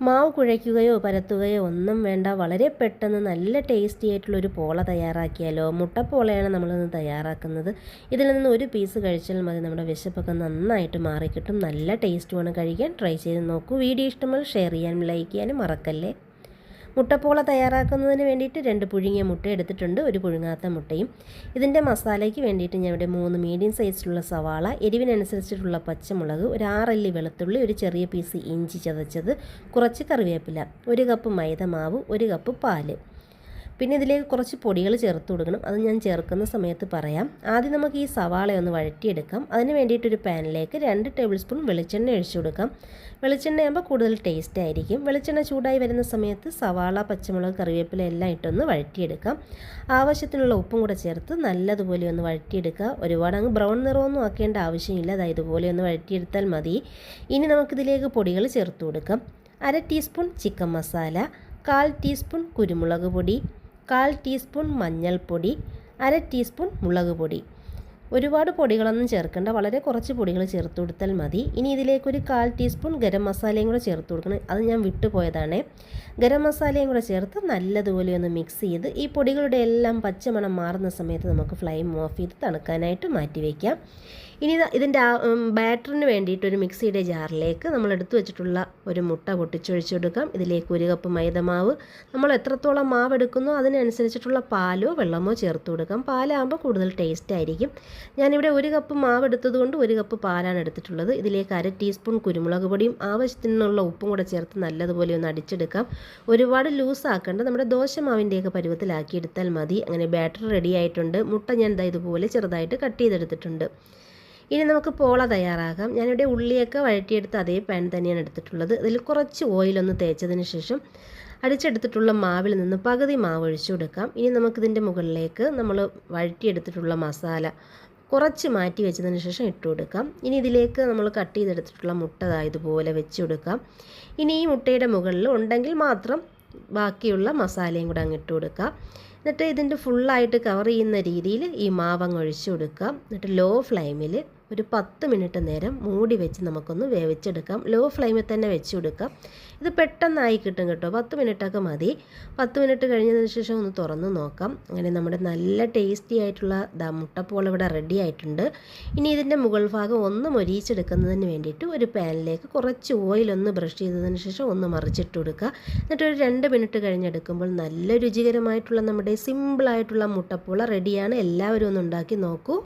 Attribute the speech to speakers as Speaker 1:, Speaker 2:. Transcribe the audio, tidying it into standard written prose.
Speaker 1: മാവ് കുഴയ്ക്കുകയോ പരത്തുകയോ ഒന്നും വേണ്ട, വളരെ പെട്ടെന്ന് നല്ല ടേസ്റ്റി ആയിട്ടുള്ളൊരു പോള തയ്യാറാക്കിയാലോ. മുട്ടപ്പോളയാണ് നമ്മളിന്ന് തയ്യാറാക്കുന്നത്. ഇതിൽ നിന്ന് ഒരു പീസ് കഴിച്ചാൽ മതി, നമ്മുടെ വിശപ്പൊക്കെ നന്നായിട്ട് മാറിക്കിട്ടും. നല്ല ടേസ്റ്റുമാണ് കഴിക്കാൻ. ട്രൈ ചെയ്ത് നോക്കൂ. വീഡിയോ ഇഷ്ടമായി ഷെയർ ചെയ്യാനും ലൈക്ക് ചെയ്യാനും മറക്കല്ലേ. മുട്ടപ്പോള തയ്യാറാക്കുന്നതിന് വേണ്ടിയിട്ട് 2 പുഴുങ്ങിയ മുട്ട എടുത്തിട്ടുണ്ട്, ഒരു പുഴുങ്ങാത്ത മുട്ടയും. ഇതിൻ്റെ മസാലയ്ക്ക് വേണ്ടിയിട്ട് ഞാൻ ഇവിടെ 3 മീഡിയം സൈസിലുള്ള സവാള, എരിവിനനുസരിച്ചിട്ടുള്ള പച്ചമുളക്, ഒരു 6 അല്ലി വെളുത്തുള്ളി, ഒരു ചെറിയ പീസ് ഇഞ്ചി ചതച്ചത്, കുറച്ച് കറിവേപ്പില, 1 കപ്പ് മൈദ മാവ്, 1 കപ്പ് പാല്. പിന്നെ ഇതിലേക്ക് കുറച്ച് പൊടികൾ ചേർത്ത് കൊടുക്കണം. അത് ഞാൻ ചേർക്കുന്ന സമയത്ത് പറയാം. ആദ്യം നമുക്ക് ഈ സവാള ഒന്ന് വഴറ്റിയെടുക്കാം. അതിന് വേണ്ടിയിട്ടൊരു പാനിലേക്ക് 2 ടേബിൾ സ്പൂൺ വെളിച്ചെണ്ണ ഒഴിച്ചു കൊടുക്കാം. വെളിച്ചെണ്ണയാകുമ്പോൾ കൂടുതൽ ടേസ്റ്റ് ആയിരിക്കും. വെളിച്ചെണ്ണ ചൂടായി വരുന്ന സമയത്ത് സവാള, പച്ചമുളക്, കറിവേപ്പില എല്ലാം ഇട്ടൊന്ന് വഴറ്റിയെടുക്കാം. ആവശ്യത്തിനുള്ള ഉപ്പും കൂടെ ചേർത്ത് നല്ലതുപോലെ ഒന്ന് വഴറ്റിയെടുക്കുക. ഒരുപാട് അങ്ങ് ബ്രൗൺ നിറമൊന്നും ആക്കേണ്ട ആവശ്യമില്ല. അതായത് ഇതുപോലെ ഒന്ന് വഴറ്റിയെടുത്താൽ മതി. ഇനി നമുക്കിതിലേക്ക് പൊടികൾ ചേർത്ത് കൊടുക്കാം. 1/2 ടീസ്പൂൺ ചിക്കൻ മസാല, 1/4 ടീസ്പൂൺ കുരുമുളക് പൊടി, 1/4 ടീസ്പൂൺ മഞ്ഞൾപ്പൊടി, 1/2 ടീസ്പൂൺ മുളക് പൊടി. ഒരുപാട് പൊടികളൊന്നും ചേർക്കേണ്ട, വളരെ കുറച്ച് പൊടികൾ ചേർത്ത് കൊടുത്താൽ മതി. ഇനി ഇതിലേക്കൊരു 1/4 ടീസ്പൂൺ ഗരം മസാലയും കൂടെ ചേർത്ത് കൊടുക്കണം. അത് ഞാൻ വിട്ടുപോയതാണ്. ഗരം മസാലയും കൂടെ ചേർത്ത് നല്ലതുപോലെ ഒന്ന് മിക്സ് ചെയ്ത് ഈ പൊടികളുടെ എല്ലാം പച്ചമണം മാറുന്ന സമയത്ത് നമുക്ക് ഫ്ലെയിം ഓഫ് ചെയ്ത് തണുക്കാനായിട്ട് മാറ്റി വയ്ക്കാം. ഇനി ഇതിൻ്റെ ബാറ്ററിന് വേണ്ടിയിട്ട് ഒരു മിക്സിയുടെ ജാറിലേക്ക് നമ്മൾ എടുത്തു വെച്ചിട്ടുള്ള ഒരു മുട്ട പൊട്ടിച്ചൊഴിച്ചു കൊടുക്കാം. ഇതിലേക്ക് 1 കപ്പ് മൈദമാവ്, നമ്മൾ എത്രത്തോളം മാവ് എടുക്കുന്നോ അതിനനുസരിച്ചിട്ടുള്ള പാലോ വെള്ളമോ ചേർത്ത് കൊടുക്കാം. പാലാകുമ്പോൾ കൂടുതൽ ടേസ്റ്റ് ആയിരിക്കും. ഞാനിവിടെ 1 കപ്പ് മാവ് എടുത്തതുകൊണ്ട് 1 കപ്പ് പാലാണ് എടുത്തിട്ടുള്ളത്. ഇതിലേക്ക് 1/2 ടീസ്പൂൺ കുരുമുളക് പൊടിയും ആവശ്യത്തിനുള്ള ഉപ്പും കൂടെ ചേർത്ത് നല്ലതുപോലെ ഒന്ന് അടിച്ചെടുക്കാം. ഒരുപാട് ലൂസ് ആക്കേണ്ട, നമ്മുടെ ദോശമാവിൻ്റെയൊക്കെ പരുവത്തിലാക്കി എടുത്താൽ മതി. അങ്ങനെ ബാറ്റർ റെഡി ആയിട്ടുണ്ട്. മുട്ട ഞാൻ ഇതുപോലെ ചെറുതായിട്ട് കട്ട് ചെയ്തെടുത്തിട്ടുണ്ട്. ഇനി നമുക്ക് പോള തയ്യാറാക്കാം. ഞാനിവിടെ ഉള്ളിയൊക്കെ വഴറ്റിയെടുത്ത് അതേ പാൻ തന്നെയാണ് എടുത്തിട്ടുള്ളത്. അതിൽ കുറച്ച് ഓയിലൊന്ന് തേച്ചതിന് ശേഷം അടിച്ചെടുത്തിട്ടുള്ള മാവിൽ നിന്ന് പകുതി മാവ് ഒഴിച്ചു കൊടുക്കാം. ഇനി നമുക്കിതിൻ്റെ മുകളിലേക്ക് നമ്മൾ വഴറ്റിയെടുത്തിട്ടുള്ള മസാല കുറച്ച് മാറ്റി വെച്ചതിന് ശേഷം ഇട്ട് കൊടുക്കാം. ഇനി ഇതിലേക്ക് നമ്മൾ കട്ട് ചെയ്തെടുത്തിട്ടുള്ള മുട്ട ഇതുപോലെ വെച്ച് കൊടുക്കാം. ഇനി ഈ മുട്ടയുടെ മുകളിൽ ഉണ്ടെങ്കിൽ മാത്രം ബാക്കിയുള്ള മസാലയും കൂടെ അങ്ങ് ഇട്ട് കൊടുക്കാം. എന്നിട്ട് ഇതിൻ്റെ ഫുള്ളായിട്ട് കവർ ചെയ്യുന്ന രീതിയിൽ ഈ മാവങ്ങ് ഒഴിച്ചു കൊടുക്കാം. എന്നിട്ട് ലോ ഫ്ലെയിമിൽ ഒരു 10 മിനിറ്റ് നേരം മൂടി വെച്ച് നമുക്കൊന്ന് വേവിച്ചെടുക്കാം. ലോ ഫ്ലെയിമിൽ തന്നെ വെച്ച് കൊടുക്കാം. ഇത് പെട്ടെന്നായി കിട്ടും കേട്ടോ. 10 മിനിറ്റൊക്കെ മതി. 10 മിനിറ്റ് കഴിഞ്ഞതിന് ശേഷം ഒന്ന് തുറന്ന് നോക്കാം. അങ്ങനെ നമ്മുടെ നല്ല ടേസ്റ്റി ആയിട്ടുള്ള മുട്ടപ്പോള ഇവിടെ റെഡി ആയിട്ടുണ്ട്. ഇനി ഇതിൻ്റെ മുകൾ ഭാഗം ഒന്ന് മൊരിയിച്ചെടുക്കുന്നതിന് വേണ്ടിയിട്ട് ഒരു പാനിലേക്ക് കുറച്ച് ഓയിലൊന്ന് ബ്രഷ് ചെയ്തതിന് ശേഷം ഒന്ന് മറിച്ചിട്ട് കൊടുക്കുക. എന്നിട്ട് ഒരു 2 മിനിറ്റ് കഴിഞ്ഞെടുക്കുമ്പോൾ നല്ല രുചികരമായിട്ടുള്ള നമ്മുടെ സിമ്പിളായിട്ടുള്ള മുട്ടപ്പോള റെഡിയാണ്. എല്ലാവരും ഒന്ന് ഉണ്ടാക്കി നോക്കൂ.